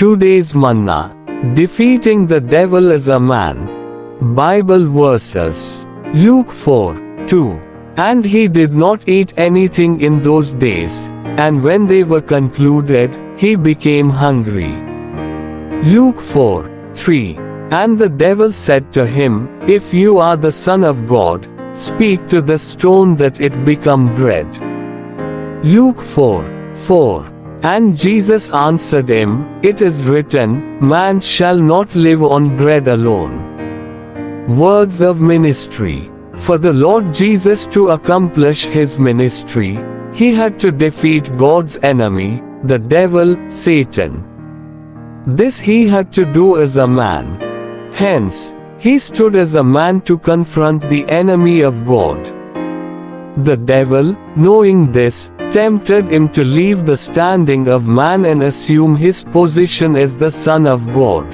Today's manna. Defeating the devil as a man. Bible verses. Luke 4:2. And he did not eat anything in those days, and when they were concluded, he became hungry. Luke 4:3. And the devil said to him, If you are the Son of God, speak to the stone that it become bread. Luke 4:4. And Jesus answered him, It is written, Man shall not live on bread alone. Words of ministry. For the Lord Jesus to accomplish his ministry, he had to defeat God's enemy, the devil, Satan. This he had to do as a man. Hence, he stood as a man to confront the enemy of God. The devil, knowing this, tempted him to leave the standing of man and assume his position as the Son of God.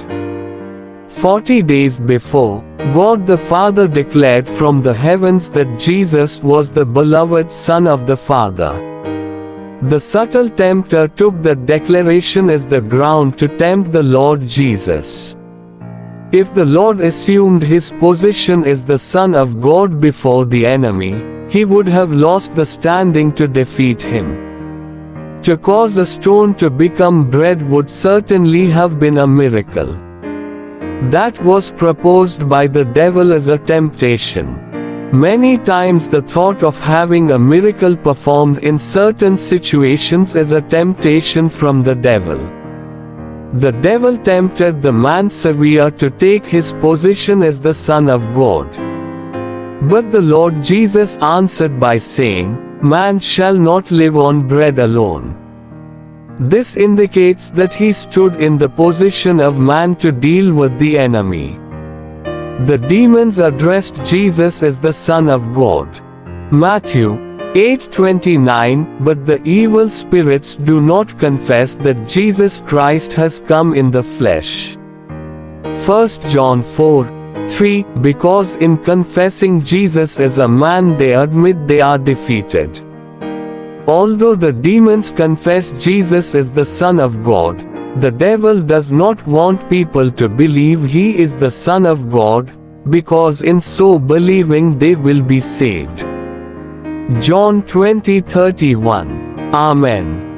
40 days before, God the Father declared from the heavens that Jesus was the beloved Son of the Father. The subtle tempter took that declaration as the ground to tempt the Lord Jesus. If the Lord assumed his position as the Son of God before the enemy, he would have lost the standing to defeat him. To cause a stone to become bread would certainly have been a miracle. That was proposed by the devil as a temptation. Many times the thought of having a miracle performed in certain situations is a temptation from the devil. The devil tempted the man severe to take his position as the Son of God. But the Lord Jesus answered by saying, Man shall not live on bread alone. This indicates that he stood in the position of man to deal with the enemy. The demons addressed Jesus as the Son of God. Matthew 8:29. But the evil spirits do not confess that Jesus Christ has come in the flesh. 1 John 4:3. Because in confessing Jesus as a man they admit they are defeated. Although the demons confess Jesus as the Son of God, the devil does not want people to believe he is the Son of God, because in so believing they will be saved. John 20:31. Amen.